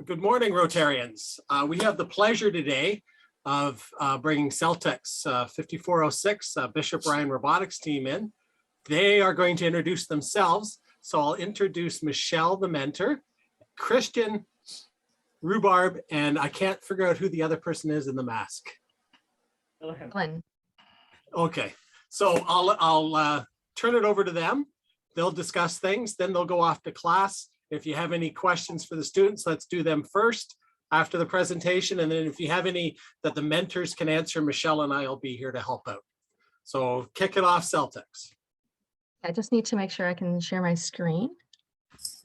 Good morning, Rotarians. We have the pleasure today of bringing Celt-X 5406 Bishop Ryan Robotics team in. They are going to introduce themselves. So I'll introduce Michelle, the mentor, Christian, Rhubarb, and I can't figure out who the other person is in the mask. Glenn. Okay, so I'll turn it over to them. They'll discuss things, then they'll go off to class. If you have any questions for the students, let's do them first after the presentation. And then if you have any that the mentors can answer, Michelle and I will be here to help out. So kick it off, Celt-X. I just need to make sure I can share my screen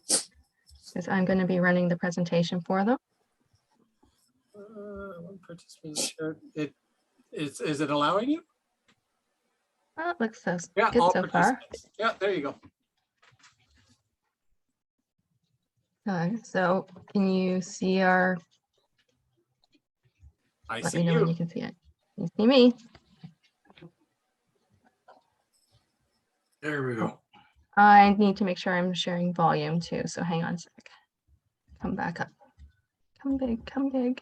because I'm going to be running the presentation for them. One participant shared. Is it allowing you? Oh, it looks so Yeah, good so far. Yeah, there you go. So can you see our, let me know when you can see it. You see me. There we go. I need to make sure I'm sharing volume too. So hang on a sec. Come back up. Come big, come big.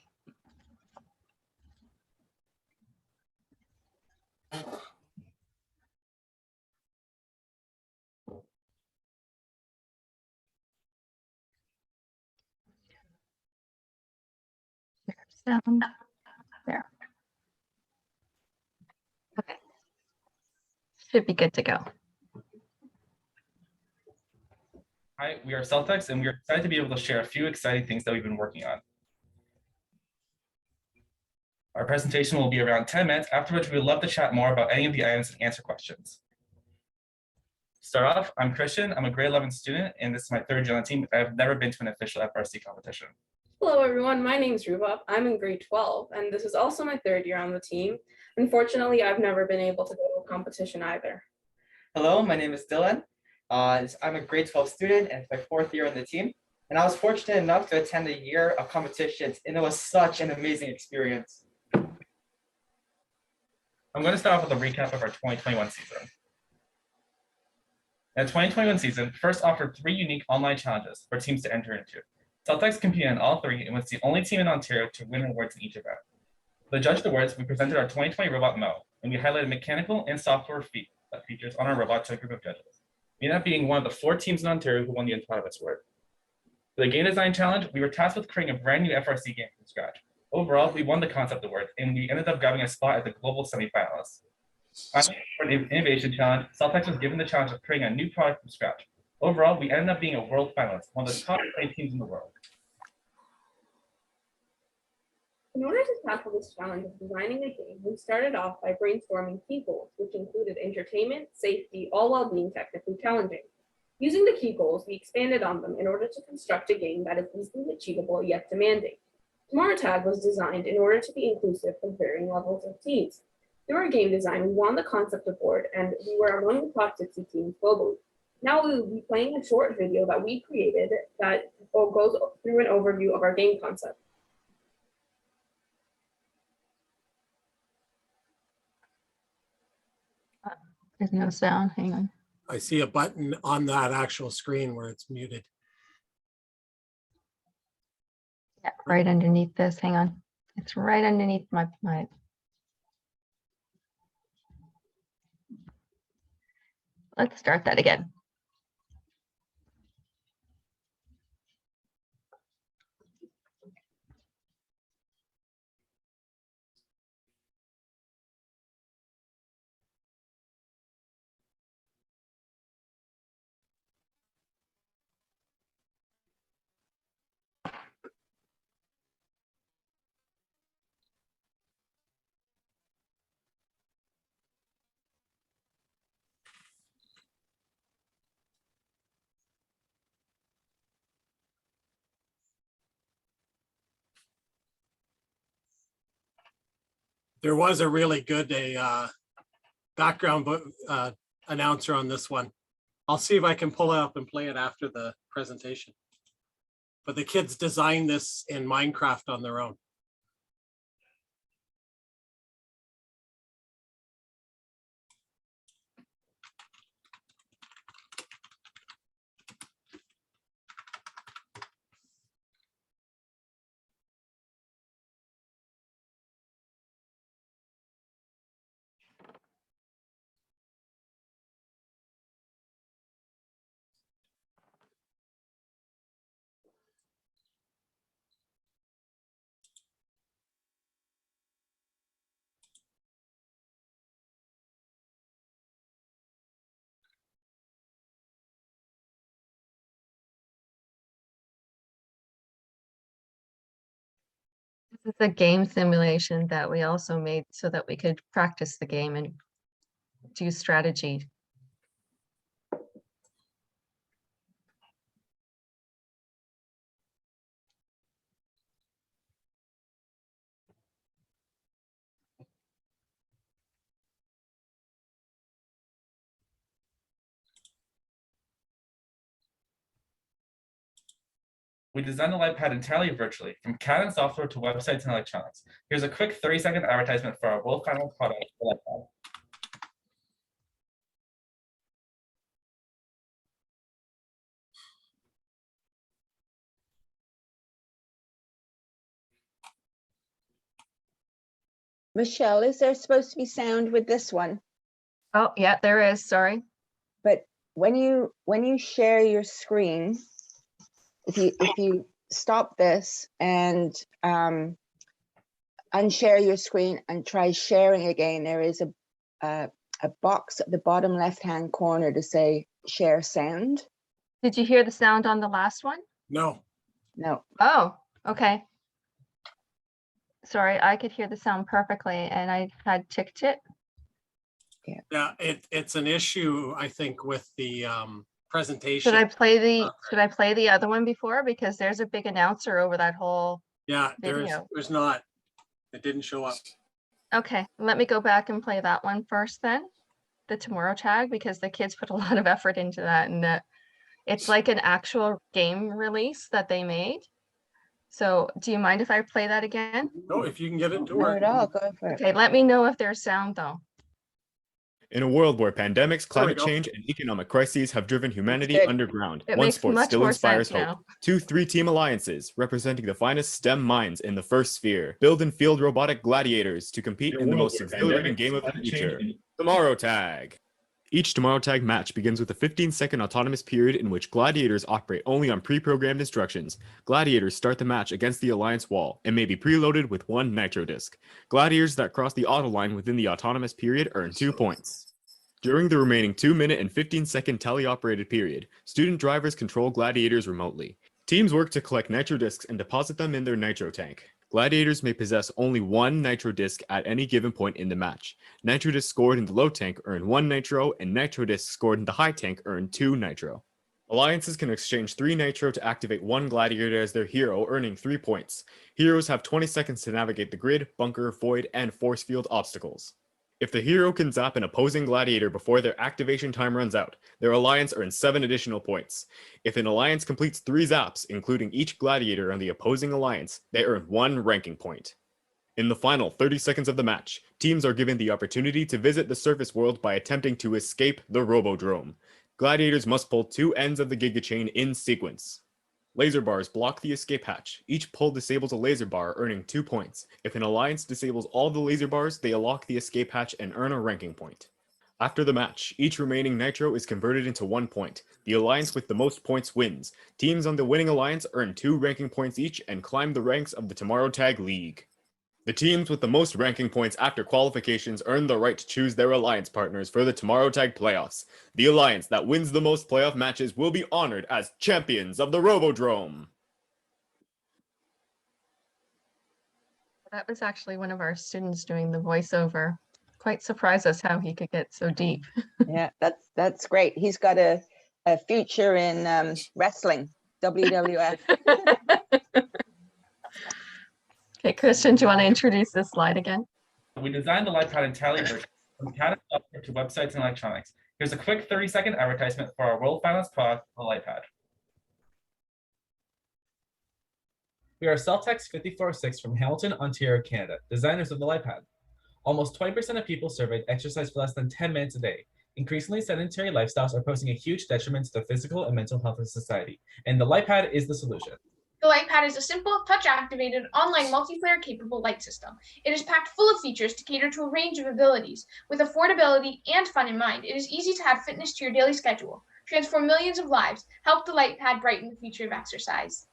Sound there. Okay. Should be good to go. Hi, we are Celt-X, and we are excited to be able to share a few exciting things that we've been working on. Our presentation will be around 10 minutes, after which we would love to chat more about any of the items and answer questions. To start off, I'm Christian. I'm a grade 11 student, and this is my third year on the team. I've never been to an official FRC competition. Hello everyone, my name's Rhubarb. I'm in grade 12 and this is also my third year on the team. Unfortunately, I've never been able to go to a competition either. Hello, my name is Dylan. I'm a grade 12 student and it's my fourth year on the team. And I was fortunate enough to attend a year of competitions and it was such an amazing experience. I'm going to start off with a recap of our 2021 season. The 2021 season first offered 3 unique online challenges for teams to enter into. Celt-X competed in all 3 and was the only team in Ontario to win awards in each event. For the judged awards, we presented our 2020 robot Mo, and we highlighted mechanical and software features on our robot to a group of judges. We ended up being one of the 4 teams in Ontario who won the Intelligence Award. For the game design challenge, we were tasked with creating a brand new FRC game from scratch. Overall, we won the concept award, and we ended up grabbing a spot as the global semifinalists. Finally, for the innovation challenge, Celt-X was given the challenge of creating a new product from scratch. Overall, we ended up being a world finalist, one of the top 20 teams in the world. In order to tackle this challenge of designing a game, we started off by brainstorming key goals, which included entertainment, safety, all while being technically challenging. Using the key goals, we expanded on them in order to construct a game that is easily achievable yet demanding. Tomorrow Tag was designed in order to be inclusive of varying levels of teams. Through our game design, we won the concept award and we were among the top 60 teams globally. Now we will be playing a short video that we created that goes through an overview of our game concept. There's no sound. Hang on. I see a button on that actual screen where it's muted. Yeah, right underneath this. Hang on. It's right underneath my. Let's start that again. There was a really good background announcer on this one. I'll see if I can pull it up and play it after the presentation. But the kids designed this in Minecraft on their own. This is a game simulation that we also made so that we could practice the game and do strategy. We designed the LightPad entirely virtually, from CAD and software to websites and electronics. Here's a quick 30-second advertisement for our world-famous product, the LightPad. Michelle, is there supposed to be sound with this one? Oh, yeah, there is, sorry. But when you share your screen, if you stop this and unshare your screen and try sharing again, there is a box at the bottom left-hand corner to say share sound. Did you hear the sound on the last one? No, No. Oh, okay. Sorry, I could hear the sound perfectly and I had ticked it. yeah, it's an issue, I think, with the presentation. Should I play the other one before? Because there's a big announcer over that whole Yeah, video. there's not, it didn't show up. Okay, let me go back and play that one first then, the tomorrow tag, because the kids put a lot of effort into that and it's like an actual game release that they made. So do you mind if I play that again? No, if you can get it to Not work. at all. Go for it. Okay, let me know if there's sound though. In a world where pandemics, There we climate go. change, and economic crises have driven humanity good. underground, It one makes sport much still more inspires sense hope. now. 2 3-team alliances representing the finest STEM minds in the first sphere build and field robotic gladiators to compete in the most exhilarating game of the future, Tomorrow Tag. Each Tomorrow Tag match begins with a 15-second autonomous period in which gladiators operate only on pre-programmed instructions. Gladiators start the match against the Alliance wall and may be preloaded with 1 nitro disc. Gladiators that cross the auto line within the autonomous period earn 2 points. During the remaining 2-minute and 15-second tele-operated period, student drivers control gladiators remotely. Teams work to collect nitro discs and deposit them in their nitro tank. Gladiators may possess only 1 nitro disc at any given point in the match. Nitro discs scored in the low tank earn 1 nitro, and nitro discs scored in the high tank earn 2 nitro. Alliances can exchange 3 nitro to activate 1 gladiator as their hero, earning 3 points. Heroes have 20 seconds to navigate the grid, bunker, void, and force field obstacles. If the hero can zap an opposing gladiator before their activation time runs out, their alliance earns 7 additional points. If an alliance completes 3 zaps, including each gladiator on the opposing alliance, they earn 1 ranking point. In the final 30 seconds of the match, teams are given the opportunity to visit the surface world by attempting to escape the Robodrome. Gladiators must pull 2 ends of the Giga Chain in sequence. Laser bars block the escape hatch. Each pull disables a laser bar, earning 2 points. If an alliance disables all the laser bars, they unlock the escape hatch and earn a ranking point. After the match, each remaining nitro is converted into 1 point. The alliance with the most points wins. Teams on the winning alliance earn 2 ranking points each and climb the ranks of the Tomorrow Tag League. The teams with the most ranking points after qualifications earn the right to choose their alliance partners for the Tomorrow Tag playoffs. The alliance that wins the most playoff matches will be honored as champions of the Robodrome. That was actually one of our students doing the voiceover. Quite surprised us how he could get so deep. Yeah, that's great. He's got a future in wrestling, WWF. Okay, Christian, do you want to introduce this slide again? We designed the LightPad entirely virtually, from CAD and software to websites and electronics. Here's a quick 30-second advertisement for our world-famous product, the LightPad. We are Celt-X 5406 from Hamilton, Ontario, Canada, designers of the LightPad. Almost 20% of people surveyed exercise for less than 10 minutes a day. Increasingly sedentary lifestyles are posing a huge detriment to the physical and mental health of society, and the LightPad is the solution. The LightPad is a simple, touch-activated, online multiplayer-capable light system. It is packed full of features to cater to a range of abilities. With affordability and fun in mind, it is easy to add fitness to your daily schedule, transform millions of lives, help the LightPad brighten the future of exercise.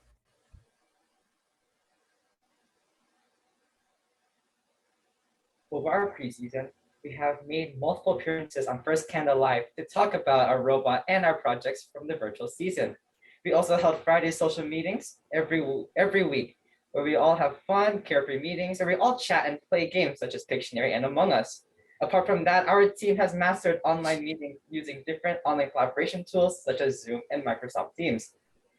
Over our preseason, we have made multiple appearances on First Canada Live to talk about our robot and our projects from the virtual season. We also held Friday social meetings every week, where we all have fun, carefree meetings, where we all chat and play games such as Pictionary and Among Us. Apart from that, our team has mastered online meetings using different online collaboration tools such as Zoom and Microsoft Teams.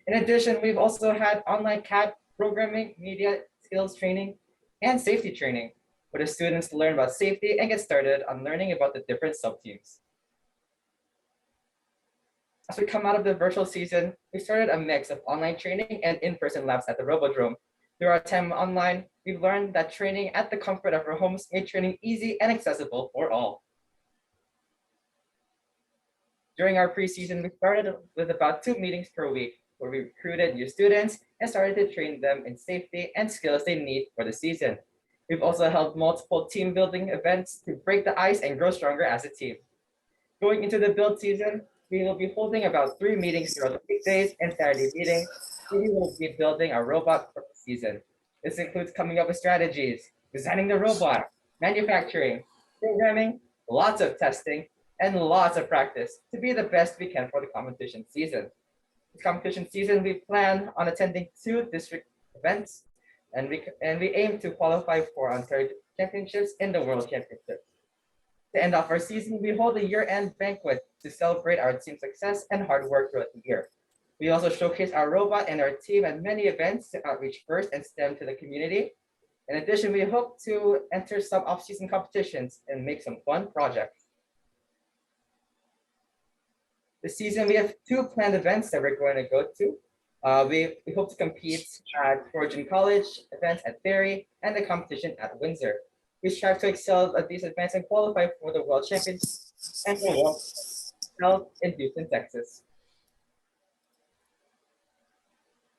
In addition, we've also had online CAD programming, media skills training, and safety training, where the students learn about safety and get started on learning about the different sub-teams. As we come out of the virtual season, we started a mix of online training and in-person labs at the Robodrome. Through our time online, we've learned that training at the comfort of our homes made training easy and accessible for all. During our preseason, we started with about 2 meetings per week, where we recruited new students and started to train them in safety and skills they need for the season. We've also held multiple team building events to break the ice and grow stronger as a team. Going into the build season, we will be holding about 3 meetings throughout the weekdays and Saturday meetings. We will be building a robot for the season. This includes coming up with strategies, designing the robot, manufacturing, programming, lots of testing, and lots of practice to be the best we can for the competition season. This competition season, we plan on attending 2 district events, and we aim to qualify for Ontario Championships and the World Championships. To end off our season, we hold a year-end banquet to celebrate our team's success and hard work throughout the year. We also showcase our robot and our team at many events to outreach FIRST and STEM to the community. In addition, we hope to enter some off-season competitions and make some fun projects. This season, we have 2 planned events that we're going to go to. We hope to compete at Trojan College, events at Barrie, and the competition at Windsor. We strive to excel at these events and qualify for the World Championships and the World held in Houston, Texas.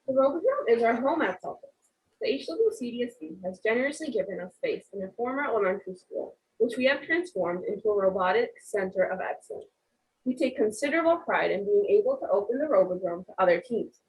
The Robodrome is our home at Celt-X. The HWCDSC has generously given us space in a former elementary school, which we have transformed into a robotics center of excellence. We take considerable pride in being able to open the Robodrome to other teams.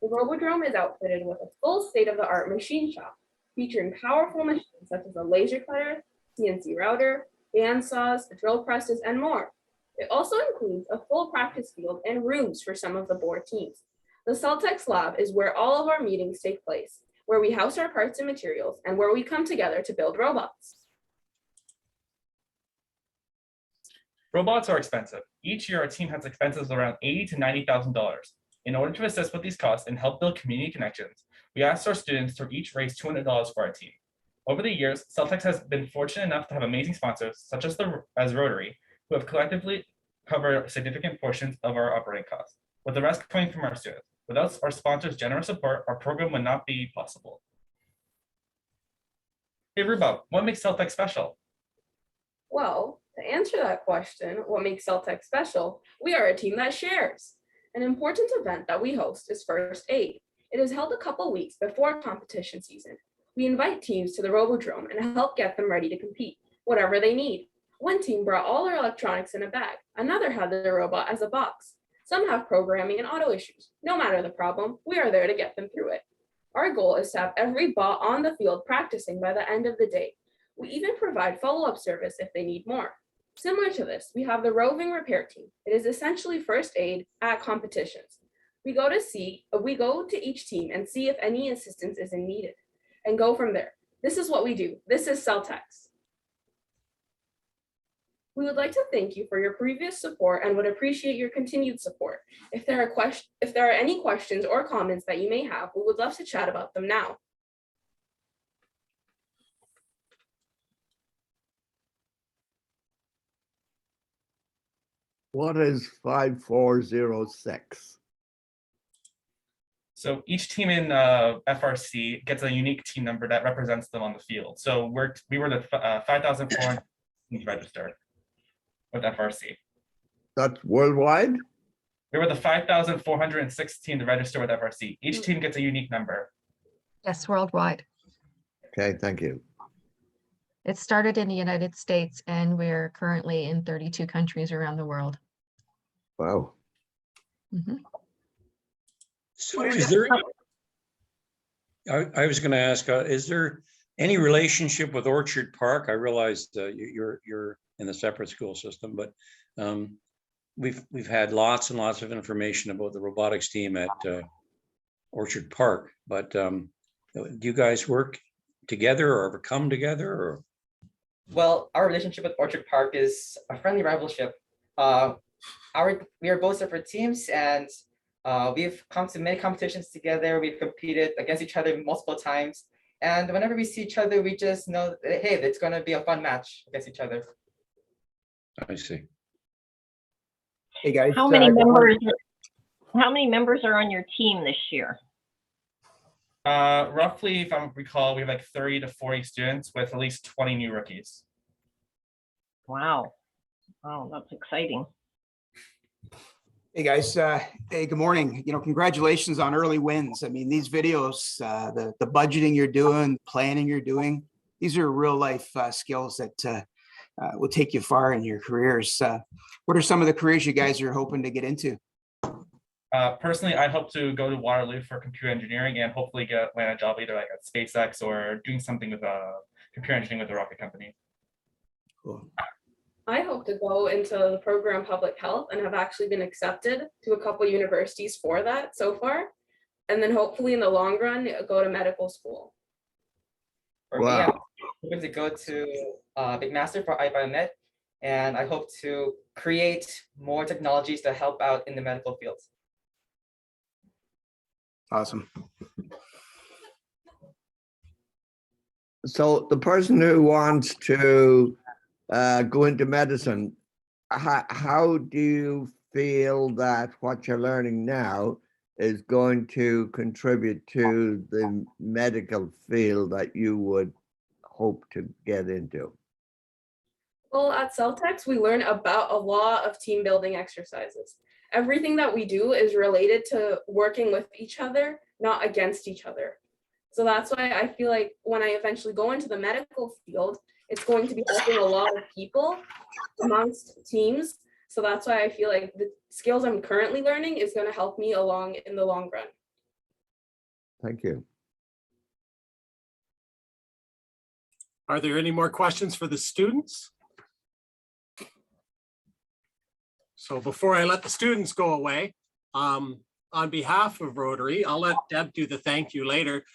The Robodrome is outfitted with a full state-of-the-art machine shop, featuring powerful machines such as a laser cutter, CNC router, bandsaws, drill presses, and more. It also includes a full practice field and rooms for some of the board teams. The Celt-X lab is where all of our meetings take place, where we house our parts and materials, and where we come together to build robots. Robots are expensive. Each year, our team has expenses around $80,000 to $90,000. In order to assist with these costs and help build community connections, we asked our students to each raise $200 for our team. Over the years, Celt-X has been fortunate enough to have amazing sponsors, such as Rotary, who have collectively covered significant portions of our operating costs, with the rest coming from our students. Without our sponsors' generous support, our program would not be possible. Hey, Ruba, what makes Celt-X special? Well, to answer that question, what makes Celt-X special, we are a team that shares. An important event that we host is First Aid. It is held a couple weeks before competition season. We invite teams to the Robodrome and help get them ready to compete, whatever they need. One team brought all their electronics in a bag. Another had their robot as a box. Some have programming and auto issues. No matter the problem, we are there to get them through it. Our goal is to have every bot on the field practicing by the end of the day. We even provide follow-up service if they need more. Similar to this, we have the roving repair team. It is essentially first aid at competitions. We go to each team and see if any assistance is needed and go from there. This is what we do. This is Celt-X. We would like to thank you for your previous support and would appreciate your continued support. If there are any questions or comments that you may have, we would love to chat about them now. What is 5406? So each team in FRC gets a unique team number that represents them on the field. So we were the 5,400 registered with FRC. That's worldwide? We were the 5,416 to register with FRC. Each team gets a unique number. Yes, worldwide. Okay, thank you. It started in the United States and we're currently in 32 countries around the world. Wow. Mhm. So is there, I was going to ask, is there any relationship with Orchard Park? I realized you're in a separate school system, but we've had lots and lots of information about the robotics team at Orchard Park, but Do you guys work together or ever come together or? Well, our relationship with Orchard Park is a friendly rivalship. We are both separate teams, and we've come to many competitions together. We've competed against each other multiple times, and whenever we see each other, we just know that, hey, it's going to be a fun match against each other. I see. Hey guys. How many members? How many members are on your team this year? Roughly, if I recall, we have like 30 to 40 students with at least 20 new rookies. Wow. Oh, that's exciting. Hey guys, hey, good morning. Congratulations on early wins. I mean, these videos, the budgeting you're doing, planning you're doing, these are real life skills that will take you far in your careers. What are some of the careers you guys are hoping to get into? Personally, I hope to go to Waterloo for computer engineering and hopefully land a job either like at SpaceX or doing something with computer engineering with a rocket company. Cool. I hope to go into the program public health and have actually been accepted to a couple universities for that so far. And then hopefully in the long run, go to medical school. For me, I'm hoping to go to Big Master for iBiomed, and I hope to create more technologies to help out in the medical field. Awesome. So the person who wants to go into medicine, how do you feel that what you're learning now is going to contribute to the medical field that you would hope to get into? Well, at Celt-X, we learn about a lot of team building exercises. Everything that we do is related to working with each other, not against each other. So that's why I feel like when I eventually go into the medical field, it's going to be helping a lot of people amongst teams. So that's why I feel like the skills I'm currently learning is going to help me along in the long run. Thank you. Are there any more questions for the students? So before I let the students go away, on behalf of Rotary, I'll let Deb do the thank you later.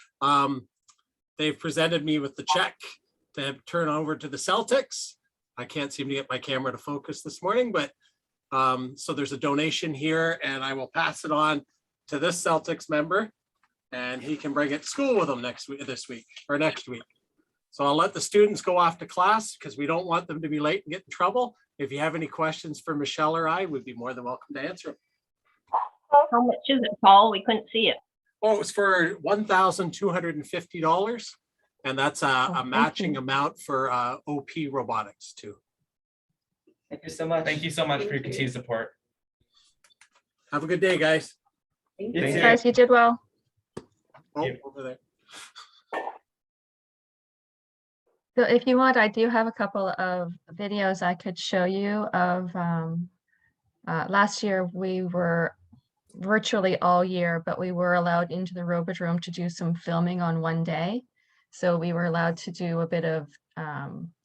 They've presented me with the check to turn over to the Celt-X. I can't seem to get my camera to focus this morning, but so there's a donation here and I will pass it on to this Celt-X member and he can bring it to school with him next week, next week. So I'll let the students go off to class because we don't want them to be late and get in trouble. If you have any questions for Michelle or I, we'd be more than welcome to answer them. How much is it, Paul? We couldn't see it. Oh, it was for $1,250. And that's a matching amount for OP Robotics too. Thank you so much. Thank you so much for your continued support. Have a good day, guys. Thank You you. too. Guys, you did well. Oh, over there. So if you want, I do have a couple of videos I could show you of last year we were virtually all year, but we were allowed into the robot room to do some filming on one day. So we were allowed to do a bit of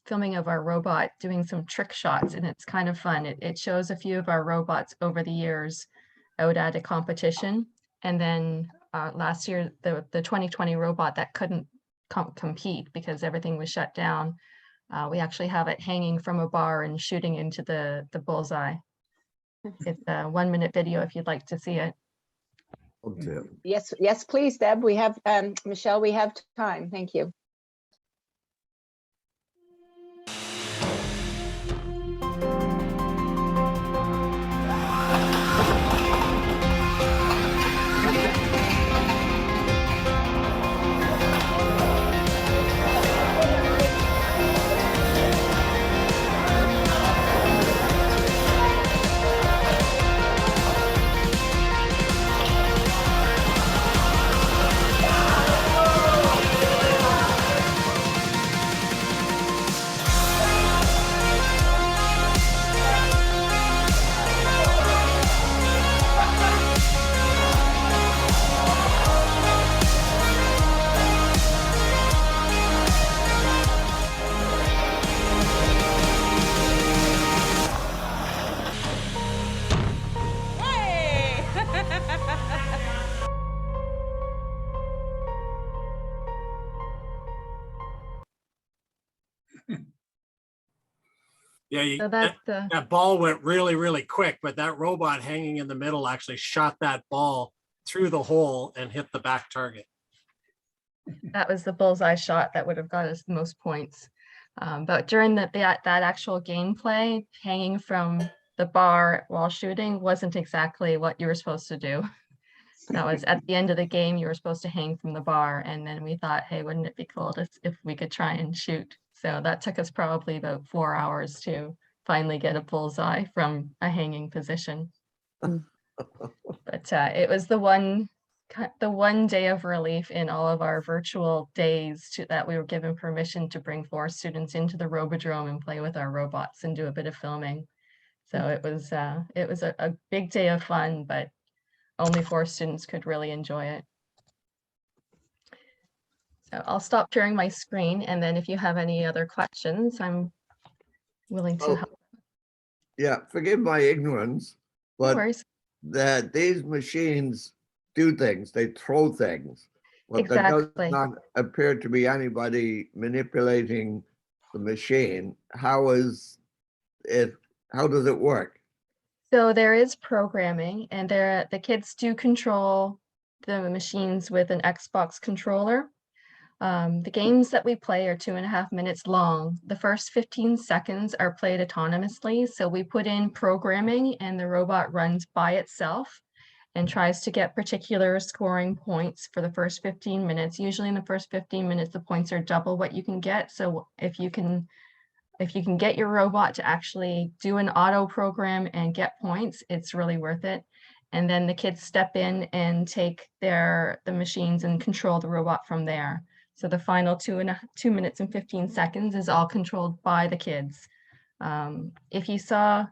filming of our robot doing some trick shots, and it's kind of fun. It shows a few of our robots over the years out at a competition. And then last year, the 2020 robot that couldn't compete because everything was shut down, we actually have it hanging from a bar and shooting into the bullseye. It's a 1-minute video if you'd like to see it. Okay. Yes, please, Deb. We have, Michelle, we have time. Thank you. Yeah, So that's the, that ball went really, really quick, but that robot hanging in the middle actually shot that ball through the hole and hit the back target. that was the bullseye shot that would have got us the most points. But during that actual gameplay, hanging from the bar while shooting wasn't exactly what you were supposed to do. That was at the end of the game, you were supposed to hang from the bar, and then we thought, hey, wouldn't it be cool if we could try and shoot? So that took us probably about 4 hours to finally get a bullseye from a hanging position. But it was the one day of relief in all of our virtual days that we were given permission to bring 4 students into the Robodrome and play with our robots and do a bit of filming. So it was a big day of fun, but only 4 students could really enjoy it. So I'll stop sharing my screen, and then if you have any other questions, I'm willing to help. Yeah, forgive my ignorance, No but worries. that these machines do things, they throw things. But there does Exactly. not appear to be anybody manipulating the machine. How does it work? So there is programming, and the kids do control the machines with an Xbox controller. The games that we play are 2.5 minutes long. The first 15 seconds are played autonomously. So we put in programming and the robot runs by itself and tries to get particular scoring points for the first 15 minutes. Usually in the first 15 minutes, the points are double what you can get. So if you can get your robot to actually do an auto program and get points, it's really worth it. And then the kids step in and take the machines and control the robot from there. So the final 2 minutes and 15 seconds is all controlled by the kids. If you saw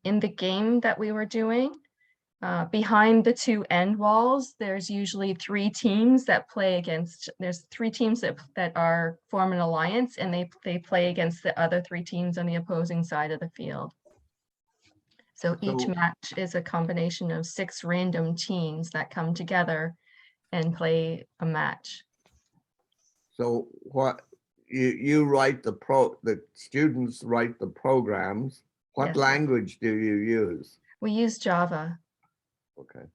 in the game that we were doing, behind the 2 end walls, there's usually 3 teams that play against, there's 3 teams that form an alliance, and they play against the other 3 teams on the opposing side of the field. So each match is a combination of 6 random teams that come together and play a match. So what you write the students write the programs. What Yes. language do you use? We use Java. Okay.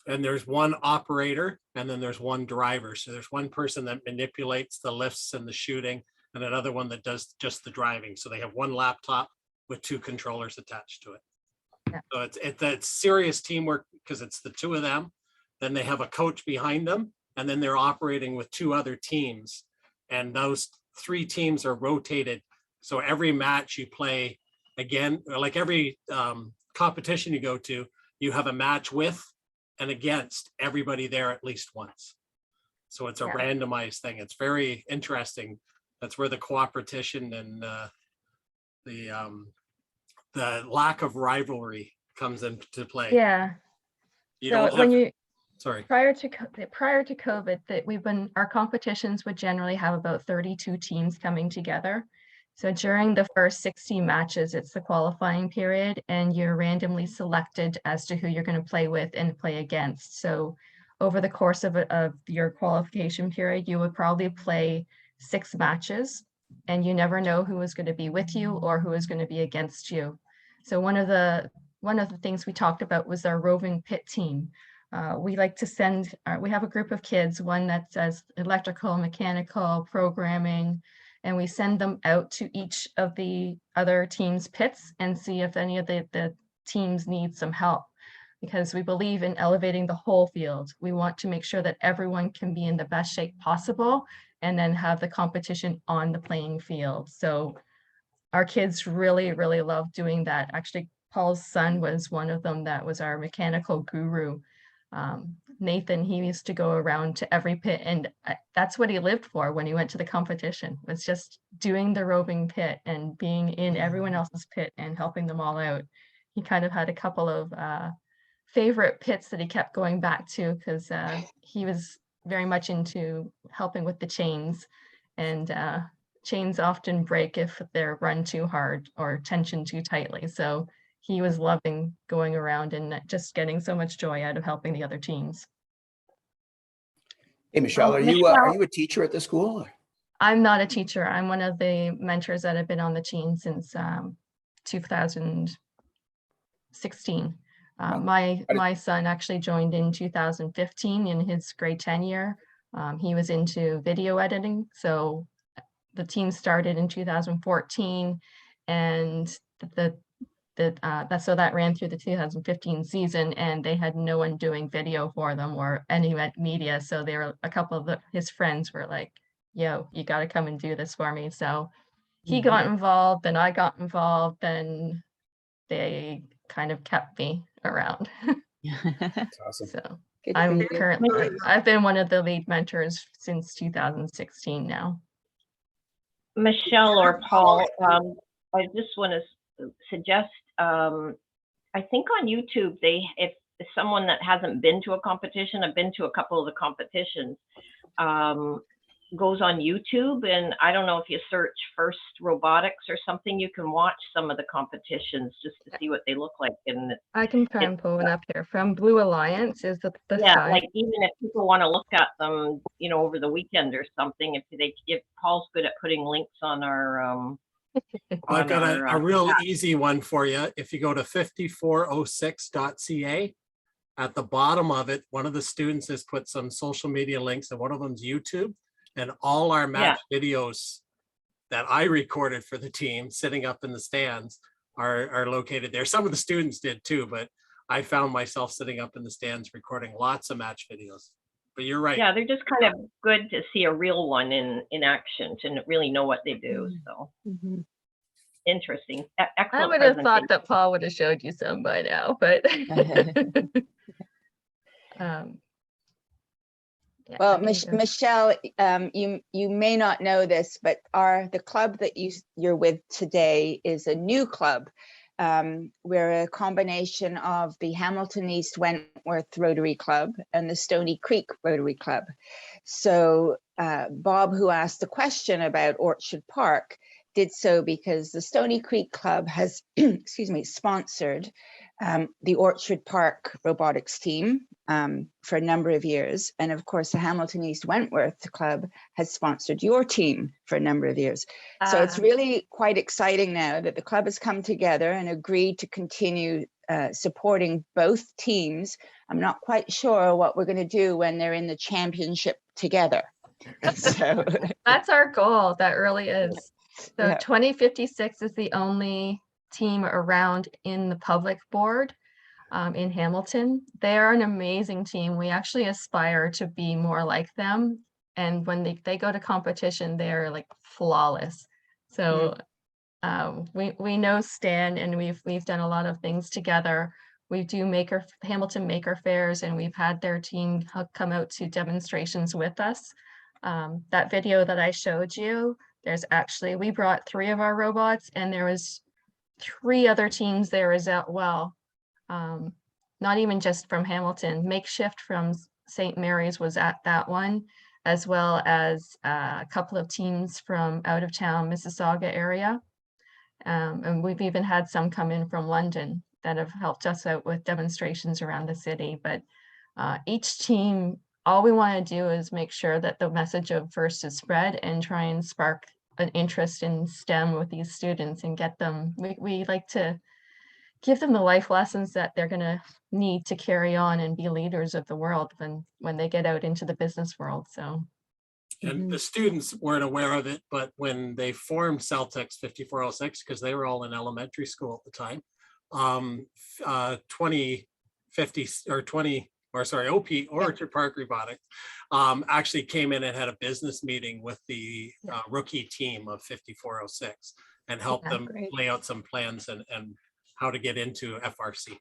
And there's one operator and then there's one driver. So there's one person that manipulates the lifts and the shooting and another one that does just the driving. So they have one laptop with 2 controllers attached to it. Yeah. So it's serious teamwork because it's the 2 of them. Then they have a coach behind them, and then they're operating with 2 other teams. And those 3 teams are rotated. So every match you play again, like every competition you go to, you have a match with and against everybody there at least once. So it's a Yeah. randomized thing. It's very interesting. That's where the cooperation and the lack of rivalry comes into play. Yeah. You So don't when have, you sorry. prior to COVID, that our competitions would generally have about 32 teams coming together. So during the first 60 matches, it's the qualifying period, and you're randomly selected as to who you're going to play with and play against. So over the course of your qualification period, you would probably play 6 matches, and you never know who is going to be with you or who is going to be against you. So one of the things we talked about was our roving pit team. We like to send, we have a group of kids, one that says electrical, mechanical, programming, and we send them out to each of the other teams' pits and see if any of the teams need some help, because we believe in elevating the whole field. We want to make sure that everyone can be in the best shape possible and then have the competition on the playing field. So our kids really, really love doing that. Actually, Paul's son was one of them that was our mechanical guru. Nathan, he used to go around to every pit, and that's what he lived for when he went to the competition, was just doing the roving pit and being in everyone else's pit and helping them all out. He kind of had a couple of favorite pits that he kept going back to because he was very much into helping with the chains, and chains often break if they're run too hard or tensioned too tightly. So he was loving going around and just getting so much joy out of helping the other teams. Hey, Michelle, are you a teacher at the school? I'm not a teacher. I'm one of the mentors that have been on the team since 2016. My son actually joined in 2015 in his grade 10 year. He was into video editing, so the team started in 2014, and so that ran through the 2015 season, and they had no one doing video for them or any media. So they were, a couple of his friends were like, yo, you got to come and do this for me. So he got involved, and I got involved, and they kind of kept me around. That's awesome. So Good for I'm you. currently, I've been one of the lead mentors since 2016 now. Michelle or Paul, I just want to suggest, I think on YouTube, if someone that hasn't been to a competition, I've been to a couple of the competitions, goes on YouTube, and I don't know if you search First Robotics or something, you can watch some of the competitions just to see what they look like. And I can try and pull it up here from Blue Alliance. Is the yeah, site. like even if people want to look at them, you know, over the weekend or something, if Paul's good at putting links on our I've got a real chat. easy one for you. If you go to 5406.ca, at the bottom of it, one of the students has put some social media links, and one of them's YouTube. And all our match videos that I recorded for the team sitting up in the stands are located there. Some of the students did too, but I found myself sitting up in the stands recording lots of match videos. But you're right. Yeah, they're just kind of good to see a real one in action to really know what they do. So interesting. Excellent. I would have thought that Paul would have showed you some by now, but yeah, well, Michelle, you may not know this, but the club that you're with today is a new club. We're a combination of the Hamilton East Wentworth Rotary Club and the Stony Creek Rotary Club. So Bob, who asked the question about Orchard Park, did so because the Stony Creek Club has, excuse me, sponsored the Orchard Park robotics team for a number of years. And of course, the Hamilton East Wentworth Club has sponsored your team for a number of years. So it's really quite exciting now that the club has come together and agreed to continue supporting both teams. I'm not quite sure what we're going to do when they're in the championship together. So that's our goal. That really is. So 2056 is the only team around in the public board in Hamilton. They are an amazing team. We actually aspire to be more like them. And when they go to competition, they're like flawless. So we know Stan, and we've done a lot of things together. We do Hamilton Maker Fairs, and we've had their team come out to demonstrations with us. That video that I showed you, we brought 3 of our robots, and there was 3 other teams there as well. Not even just from Hamilton. Makeshift from St. Mary's was at that one, as well as a couple of teams from out of town Mississauga area. And we've even had some come in from London that have helped us out with demonstrations around the city. But each team, all we want to do is make sure that the message of FIRST is spread and try and spark an interest in STEM with these students and get them, we like to give them the life lessons that they're going to need to carry on and be leaders of the world when they get out into the business world. So. And the students weren't aware of it, but when they formed Celt-X 5406, because they were all in elementary school at the time, OP, Orchard Park Robotics, actually came in and had a business meeting with the rookie team of 5406 and helped them lay out some plans and how to get into FRC.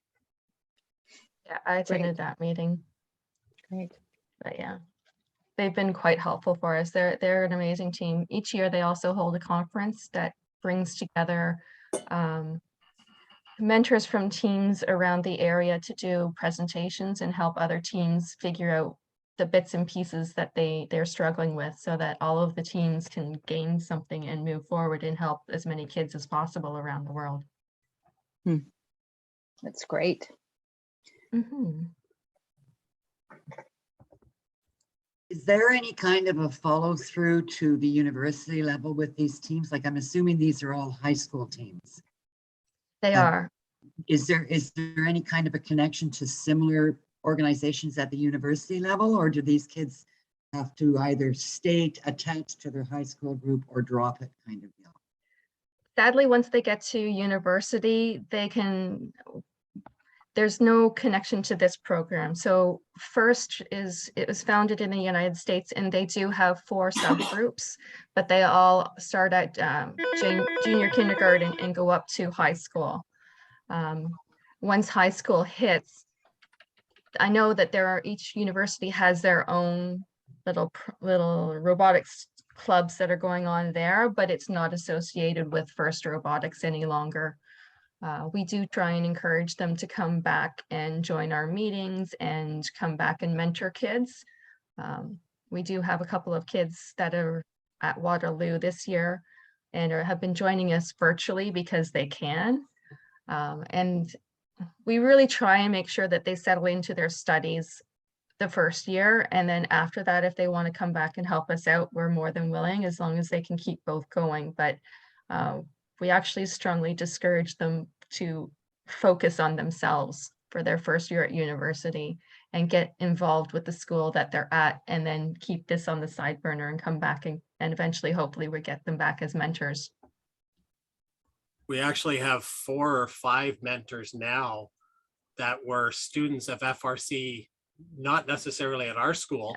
Yeah, I attended that meeting. Great. But yeah, they've been quite helpful for us. They're an amazing team. Each year they also hold a conference that brings together mentors from teams around the area to do presentations and help other teams figure out the bits and pieces that they're struggling with, so that all of the teams can gain something and move forward and help as many kids as possible around the world. That's great. Is there any kind of a follow through to the university level with these teams? Like, I'm assuming these are all high school teams. They are. Is there any kind of a connection to similar organizations at the university level, or do these kids have to either stay attached to their high school group or drop it kind of deal? Sadly, once they get to university, there's no connection to this program. So it was founded in the United States, and they do have 4 subgroups, but they all start at junior kindergarten and go up to high school. Once high school hits, I know that each university has their own little robotics clubs that are going on there, but it's not associated with FIRST Robotics any longer. We do try and encourage them to come back and join our meetings and come back and mentor kids. We do have a couple of kids that are at Waterloo this year and have been joining us virtually because they can. And we really try and make sure that they settle into their studies the first year. And then after that, if they want to come back and help us out, we're more than willing, as long as they can keep both going. But we actually strongly discourage them to focus on themselves for their first year at university and get involved with the school that they're at, and then keep this on the side burner and come back and eventually, hopefully, we get them back as mentors. We actually have 4 or 5 mentors now that were students of FRC, not necessarily at our school,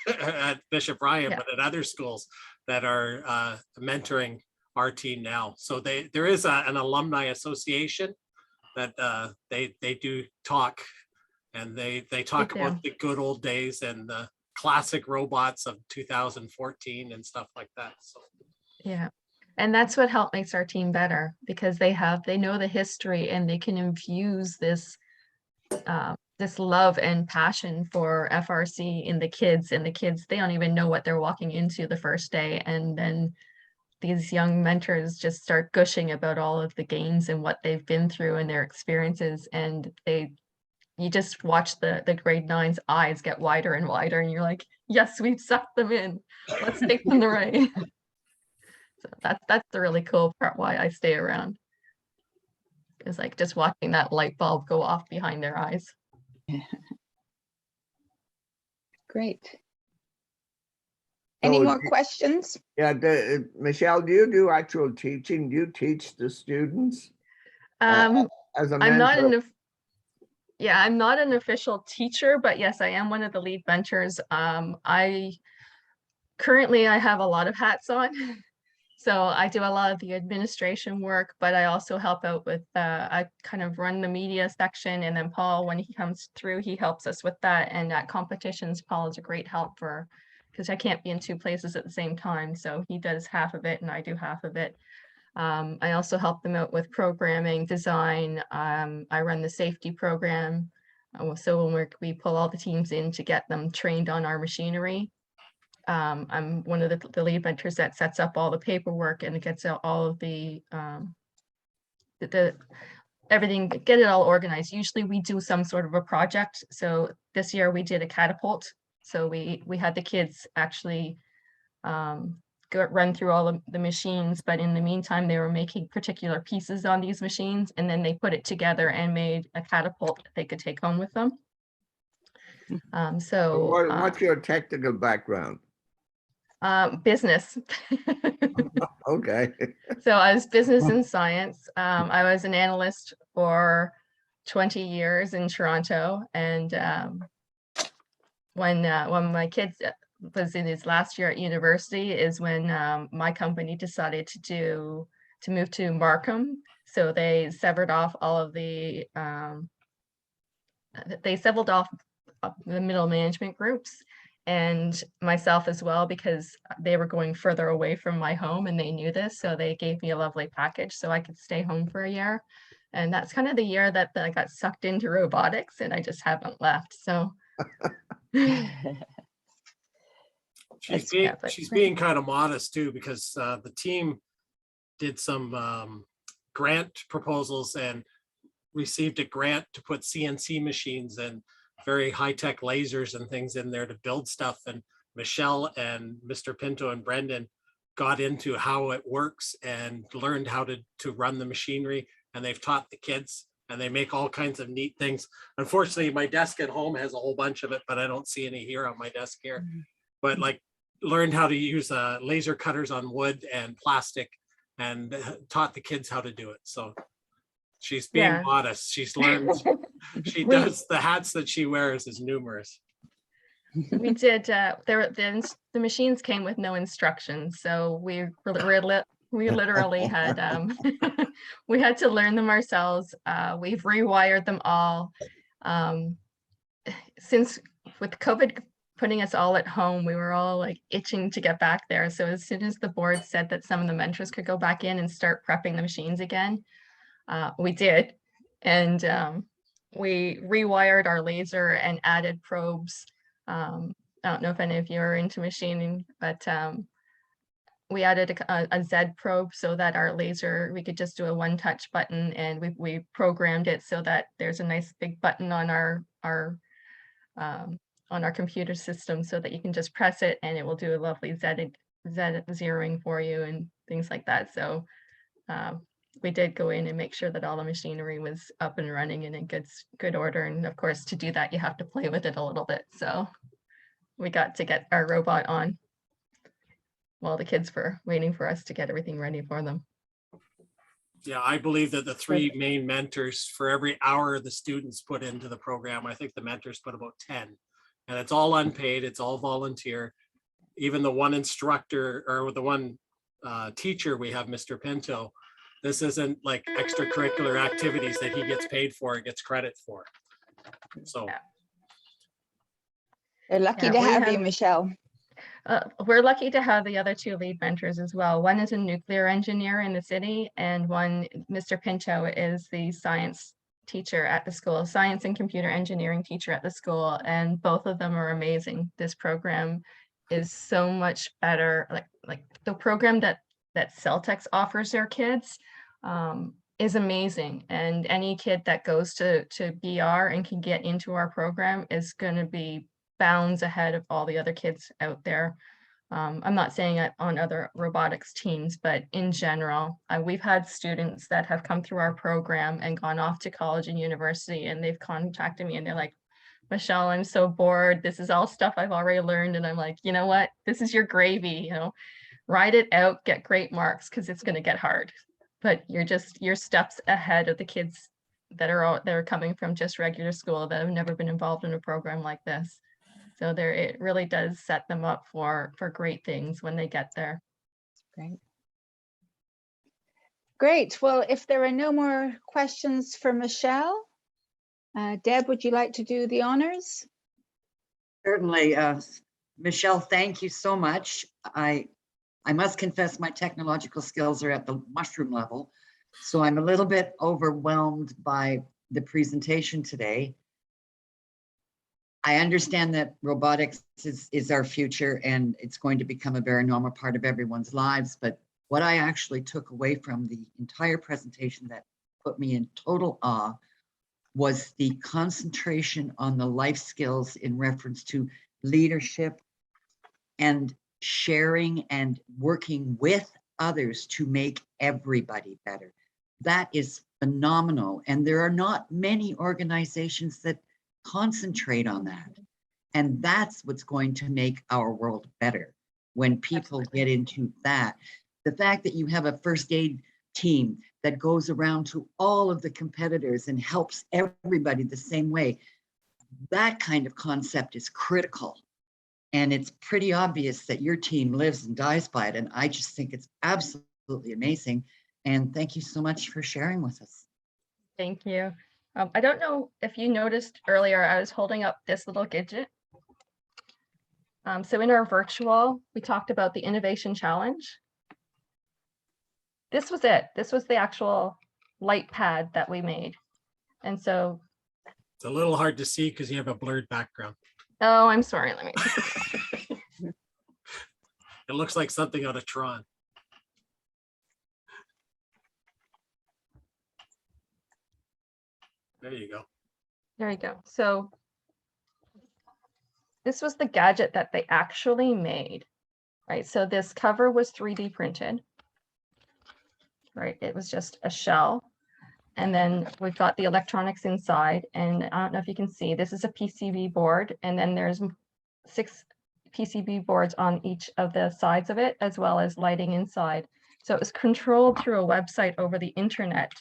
at Bishop Ryan, but at other schools that are mentoring our team now. So there is an alumni association that they do talk, and they talk about the good old days and the classic robots of 2014 and stuff like that. So yeah. And that's what makes our team better, because they know the history, and they can infuse this love and passion for FRC in the kids, and the kids, they don't even know what they're walking into the first day. And then these young mentors just start gushing about all of the games and what they've been through and their experiences. And you just watch the grade 9's eyes get wider and wider, and you're like, yes, we've sucked them in. Let's take them the right. So that's the really cool part why I stay around. It's like just watching that light bulb go off behind their eyes. Great. Any more questions? Yeah, Michelle, do you do actual teaching? Do you teach the students? As a mentor? I'm not an official teacher, but yes, I am one of the lead mentors. Currently I have a lot of hats on. So I do a lot of the administration work, but I also help out with, I kind of run the media section, and then Paul, when he comes through, he helps us with that. And at competitions, Paul is a great help because I can't be in 2 places at the same time. So he does half of it and I do half of it. I also help them out with programming, design. I run the safety program. So when we pull all the teams in to get them trained on our machinery. I'm one of the lead mentors that sets up all the paperwork and gets out all of everything, get it all organized. Usually we do some sort of a project. So this year we did a catapult. So we had the kids actually run through all of the machines, but in the meantime, they were making particular pieces on these machines, and then they put it together and made a catapult that they could take home with them. What's your technical background? Business. Okay. So I was business and science. I was an analyst for 20 years in Toronto, and when my kid was in his last year at university is when my company decided to move to Markham. So they severed off all of the middle management groups, and myself as well, because they were going further away from my home and they knew this. So they gave me a lovely package so I could stay home for a year. And that's kind of the year that I got sucked into robotics, and I just haven't left. So she's being kind of modest too, because the team did some grant proposals and received a grant to put CNC machines in very high-tech lasers and things in there to build stuff. And Michelle and Mr. Pinto and Brendan got into how it works and learned how to run the machinery, and they've taught the kids, and they make all kinds of neat things. Unfortunately, my desk at home has a whole bunch of it, but I don't see any here on my desk here. But like learned how to use laser cutters on wood and plastic, and taught the kids how to do it. So she's being Yeah. modest. She's learned, she We- does, the hats that she wears is numerous. We did, the machines came with no instructions, so we literally had, we had to learn them ourselves. We've rewired them all. Since with COVID putting us all at home, we were all like itching to get back there. So as soon as the board said that some of the mentors could go back in and start prepping the machines again, we did. And we rewired our laser and added probes. I don't know if any of you are into machining, but we added a Z probe so that our laser, we could just do a one-touch button, and we programmed it so that there's a nice big button on our computer system so that you can just press it and it will do a lovely Z zeroing for you and things like that. So we did go in and make sure that all the machinery was up and running and in good order. And of course, to do that, you have to play with it a little bit. So we got to get our robot on while the kids were waiting for us to get everything ready for them. Yeah, I believe that the three main mentors, for every hour the students put into the program, I think the mentors put about 10. And it's all unpaid, it's all volunteer. Even the one instructor or the one teacher we have, Mr. Pinto, this isn't like extracurricular activities that he gets paid for, gets credit for. So. They're lucky Yeah, to we have you, have- Michelle. We're lucky to have the other two lead mentors as well. One is a nuclear engineer in the city, and one, Mr. Pinto, is the science teacher at the school, science and computer engineering teacher at the school, and both of them are amazing. This program is so much better. Like the program that Celt-X offers their kids is amazing, and any kid that goes to BR and can get into our program is going to be bounds ahead of all the other kids out there. I'm not saying it on other robotics teams, but in general, we've had students that have come through our program and gone off to college and university, and they've contacted me and they're like, Michelle, I'm so bored. This is all stuff I've already learned. And I'm like, you know what? This is your gravy, ride it out, get great marks, because it's going to get hard. But you're steps ahead of the kids that are coming from just regular school that have never been involved in a program like this. So it really does set them up for great things when they get there. Great. Great. Well, if there are no more questions for Michelle, Deb, would you like to do the honors? Certainly. Michelle, thank you so much. I must confess my technological skills are at the mushroom level, so I'm a little bit overwhelmed by the presentation today. I understand that robotics is our future and it's going to become a very normal part of everyone's lives, but what I actually took away from the entire presentation that put me in total awe was the concentration on the life skills in reference to leadership and sharing and working with others to make everybody better. That is phenomenal. And there are not many organizations that concentrate on that. And that's what's going to make our world better when people get into that. The fact that you have a first aid team that goes around to all of the competitors and helps everybody the same way, that kind of concept is critical. And it's pretty obvious that your team lives and dies by it. And I just think it's absolutely amazing. And thank you so much for sharing with us. Thank you. I don't know if you noticed earlier, I was holding up this little gadget. So in our virtual, we talked about the innovation challenge. This was it. This was the actual light pad that we made. And so it's a little hard to see because you have a blurred background. Oh, I'm sorry. Let me. It looks like something out of Tron. There you go. There you go. So this was the gadget that they actually made, right? So this cover was 3D printed, right? It was just a shell. And then we've got the electronics inside, and I don't know if you can see, this is a PCB board, and then there's 6 PCB boards on each of the sides of it, as well as lighting inside. So it was controlled through a website over the internet.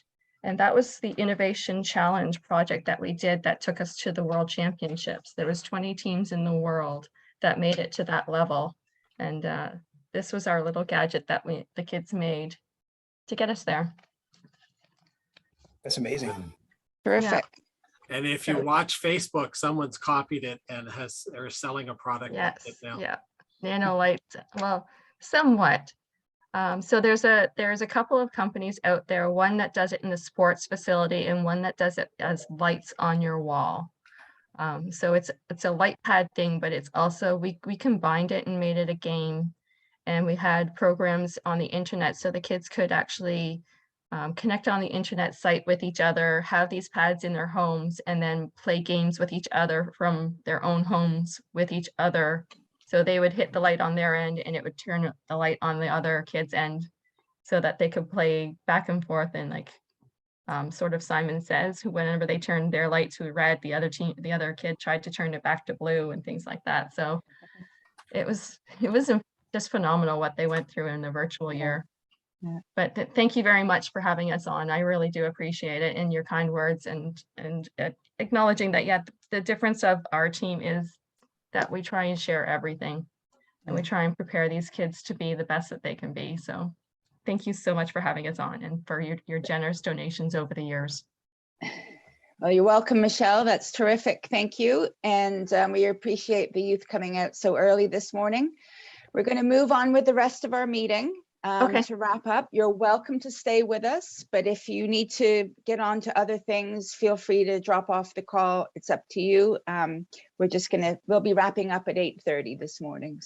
And that was the Innovation Challenge project that we did that took us to the World Championships. There was 20 teams in the world that made it to that level. And this was our little gadget that the kids made to get us there. That's amazing. Terrific. And if you watch Facebook, someone's copied it and they're selling a product Yes, like it now. yeah, nanolight, well, somewhat. So there's a couple of companies out there, one that does it in the sports facility and one that does it as lights on your wall. So it's a light pad thing, but it's also, we combined it and made it a game. And we had programs on the internet so the kids could actually connect on the internet site with each other, have these pads in their homes, and then play games with each other from their own homes with each other. So they would hit the light on their end and it would turn the light on the other kid's end so that they could play back and forth, and like sort of Simon Says, who whenever they turned their light to red, the other kid tried to turn it back to blue and things like that. So it was just phenomenal what they went through in the virtual year. Yeah. But thank you very much for having us on. I really do appreciate it, and your kind words and acknowledging that, yeah, the difference of our team is that we try and share everything, and we try and prepare these kids to be the best that they can be. So thank you so much for having us on and for your generous donations over the years. Well, you're welcome, Michelle. That's terrific. Thank you. And we appreciate the youth coming out so early this morning. We're going to move on with the rest of our meeting. Okay. To wrap up, you're welcome to stay with us, but if you need to get on to other things, feel free to drop off the call. It's up to you. We'll be wrapping up at 8:30 this morning.